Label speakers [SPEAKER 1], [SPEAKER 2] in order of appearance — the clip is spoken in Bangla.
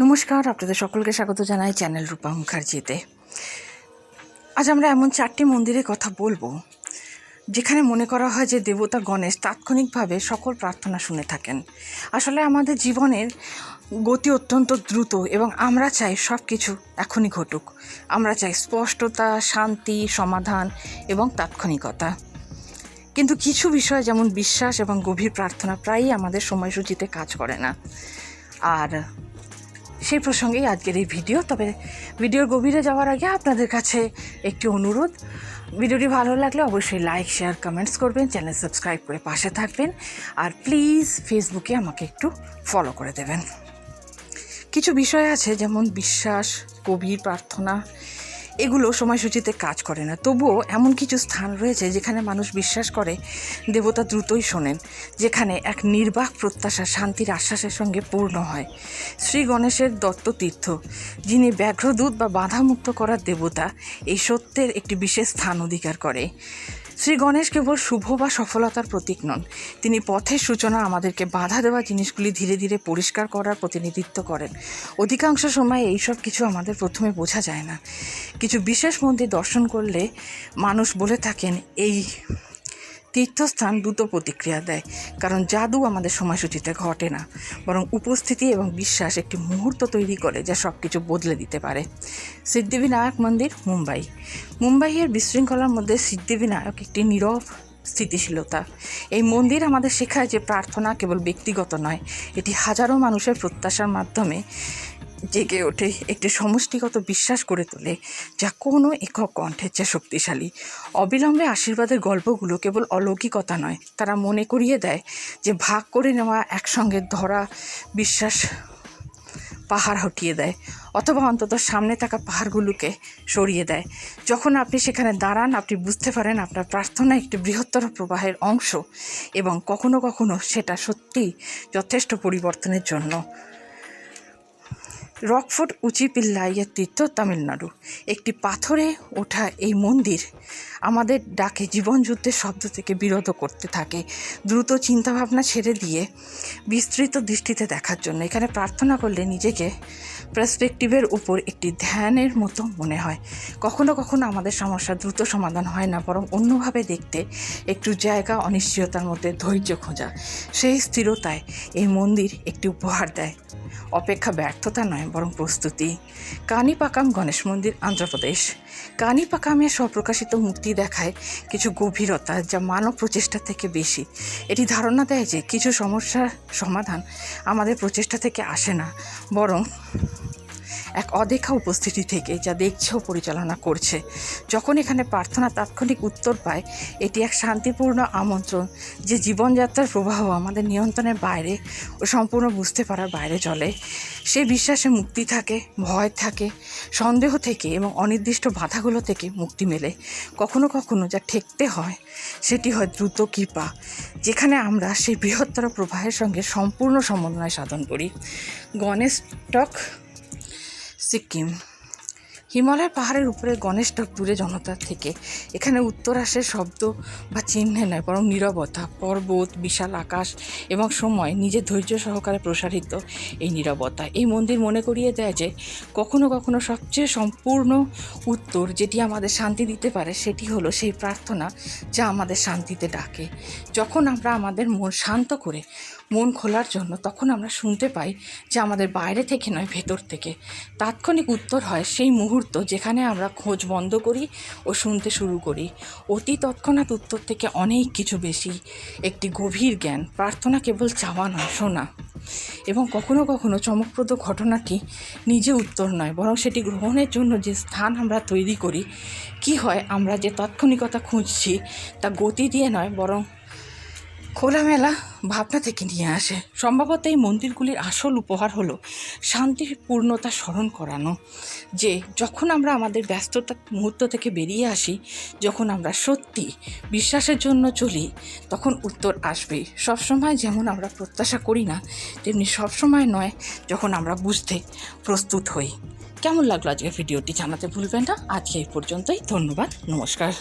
[SPEAKER 1] নমস্কার, আপনাদের সকলকে স্বাগত জানাই চ্যানেল রূপা মুখার্জিতে। আজ আমরা এমন 4টি মন্দিরের কথা বলবো যেখানে মনে করা হয় যে দেবতা গণেশ তাৎক্ষণিকভাবে সকল প্রার্থনা শুনে থাকেন। আসলে আমাদের জীবনের গতি অত্যন্ত দ্রুত এবং আমরা চাই সব কিছু এখনই ঘটুক। আমরা চাই স্পষ্টতা, শান্তি, সমাধান এবং তাৎক্ষণিকতা। কিন্তু কিছু বিষয় যেমন বিশ্বাস এবং গভীর প্রার্থনা প্রায়ই আমাদের সময়সূচিতে কাজ করে না। আর সেই প্রসঙ্গেই আজকের এই ভিডিও। তবে ভিডিওর গভীরে যাওয়ার আগে আপনাদের কাছে একটি অনুরোধ, ভিডিওটি ভালো লাগলে অবশ্যই লাইক, শেয়ার, কমেন্টস করবেন, চ্যানেল সাবস্ক্রাইব করে পাশে থাকবেন, আর প্লিজ ফেসবুকে আমাকে একটু ফলো করে দেবেন। কিছু বিষয় আছে যেমন বিশ্বাস, গভীর প্রার্থনা, এগুলো সময়সূচিতে কাজ করে না। তবুও এমন কিছু স্থান রয়েছে যেখানে মানুষ বিশ্বাস করে দেবতা দ্রুতই শোনেন, যেখানে এক নির্বাক প্রত্যাশা শান্তির আশ্বাসের সঙ্গে পূর্ণ হয়। শ্রী গণেশের দত্ততীর্থ, যিনি ব্যাঘ্রদূত বা বাধামুক্ত করার দেবতা, এই সত্যের একটি বিশেষ স্থান অধিকার করে। শ্রী গণেশ কেবল শুভ বা সফলতার প্রতীক নন, তিনি পথের সূচনা, আমাদেরকে বাধা দেওয়া জিনিসগুলি ধীরে ধীরে পরিষ্কার করার প্রতিনিধিত্ব করেন। অধিকাংশ সময় এইসব কিছু আমাদের প্রথমে বোঝা যায় না। কিছু বিশেষ মন্দির দর্শন করলে মানুষ বলে থাকেন এই তীর্থস্থান দ্রুত প্রতিক্রিয়া দেয়, কারণ জাদু আমাদের সময়সূচিতে ঘটে না, বরং উপস্থিতি এবং বিশ্বাস একটি মুহূর্ত তৈরি করে যা সব কিছু বদলে দিতে পারে। সিদ্ধিবিনায়ক মন্দির, মুম্বাইয়ের বিশৃঙ্খলার মধ্যে সিদ্ধিবিনায়ক একটি নীরব স্থিতিশীলতা। এই মন্দির আমাদের শেখায় যে প্রার্থনা কেবল ব্যক্তিগত নয়, এটি হাজারো মানুষের প্রত্যাশার মাধ্যমে জেগে ওঠে, একটি সমষ্টিগত বিশ্বাস করে তোলে যা কোনো একক কণ্ঠের চেয়ে শক্তিশালী। অবিলম্বে আশীর্বাদের গল্পগুলো কেবল অলৌকিকতা নয়, তারা মনে করিয়ে দেয় যে ভাগ করে নেওয়া, একসঙ্গে ধরা বিশ্বাস পাহাড় হটিয়ে দেয়, অথবা অন্তত সামনে থাকা পাহাড়গুলোকে সরিয়ে দেয়। যখন আপনি সেখানে দাঁড়ান, আপনি বুঝতে পারেন আপনার প্রার্থনা একটি বৃহত্তর প্রবাহের অংশ, এবং কখনো কখনো সেটা সত্যিই যথেষ্ট পরিবর্তনের জন্য। রকফোর্ট উচিপিল্লাইয়ের তীর্থ, তামিলনাড়ু। একটি পাথরে ওঠা এই মন্দির আমাদের ডাকে জীবনযুদ্ধের শব্দ থেকে বিরত করতে থাকে, দ্রুত চিন্তাভাবনা ছেড়ে দিয়ে বিস্তৃত দৃষ্টিতে দেখার জন্য। এখানে প্রার্থনা করলে নিজেকে পার্সপেক্টিভের উপর একটি ধ্যানের মতো মনে হয়। কখনো কখনো আমাদের সমস্যা দ্রুত সমাধান হয় না, বরং অন্যভাবে দেখতে একটু জায়গা, অনিশ্চয়তার মধ্যে ধৈর্য খোঁজা, সেই স্থিরতায় এই মন্দির একটি উপহার দেয়। অপেক্ষা ব্যর্থতা নয়, বরং প্রস্তুতি। কানিপাকাম গণেশ মন্দির, অন্ধ্রপ্রদেশ। কানিপাকামে স্বপ্রকাশিত মূর্তি দেখায় কিছু গভীরতা যা মানব প্রচেষ্টা থেকে বেশি। এটি ধারণা দেয় যে কিছু সমস্যার সমাধান আমাদের প্রচেষ্টা থেকে আসে না, বরং এক অদেখা উপস্থিতি থেকে, যা দেখছে ও পরিচালনা করছে। যখন এখানে প্রার্থনা তাৎক্ষণিক উত্তর পায়, এটি এক শান্তিপূর্ণ আমন্ত্রণ যে জীবনযাত্রার প্রবাহ আমাদের নিয়ন্ত্রণের বাইরে ও সম্পূর্ণ বুঝতে পারার বাইরে চলে। সেই বিশ্বাসে মুক্তি থাকে, ভয় থাকে, সন্দেহ থেকে এবং অনির্দিষ্ট বাধাগুলো থেকে মুক্তি মেলে। কখনো কখনো যা ঠেকতে হয় সেটি হয় দ্রুত কৃপা, যেখানে আমরা সেই বৃহত্তর প্রবাহের সঙ্গে সম্পূর্ণ সমন্বয় সাধন করি। গণেশ টক, সিকিম। হিমালয়ের পাহাড়ের উপরে গণেশ টক দূরে জনতার থেকে। এখানে উত্তর আসে শব্দ বা চিহ্নে নয়, বরং নীরবতা, পর্বত, বিশাল আকাশ এবং সময় নিজের ধৈর্য সহকারে প্রসারিত এই নীরবতা। এই মন্দির মনে করিয়ে দেয় যে কখনো কখনো সবচেয়ে সম্পূর্ণ উত্তর যেটি আমাদের শান্তি দিতে পারে, সেটি হলো সেই প্রার্থনা যা আমাদের শান্তিতে ডাকে। যখন আমরা আমাদের মন শান্ত করে মন খোলার জন্য, তখন আমরা শুনতে পাই যে আমাদের বাইরে থেকে নয়, ভেতর থেকে। তাৎক্ষণিক উত্তর হয় সেই মুহূর্ত যেখানে আমরা খোঁজ বন্ধ করি ও শুনতে শুরু করি। অতি তৎক্ষণাৎ উত্তর থেকে অনেক কিছু বেশি, একটি গভীর জ্ঞান। প্রার্থনা কেবল চাওয়া নয়, শোনা। এবং কখনো কখনো চমকপ্রদ ঘটনাটি নিজে উত্তর নয়, বরং সেটি গ্রহণের জন্য যে স্থান আমরা তৈরি করি। কি হয়, আমরা যে তাৎক্ষণিকতা খুঁজছি তা গতি দিয়ে নয়, বরং খোলামেলা ভাবনা থেকে নিয়ে আসে। সম্ভবত এই মন্দিরগুলির আসল উপহার হলো শান্তির পূর্ণতা স্মরণ করানো, যে যখন আমরা আমাদের ব্যস্ততার মুহূর্ত থেকে বেরিয়ে আসি, যখন আমরা সত্যি বিশ্বাসের জন্য চলি, তখন উত্তর আসবেই। সবসময় যেমন আমরা প্রত্যাশা করি না, তেমনি সবসময় নয় যখন আমরা বুঝতে প্রস্তুত হই। কেমন লাগলো আজকের ভিডিওটি জানাতে ভুলবেন না। আজকে এই পর্যন্তই, ধন্যবাদ, নমস্কার।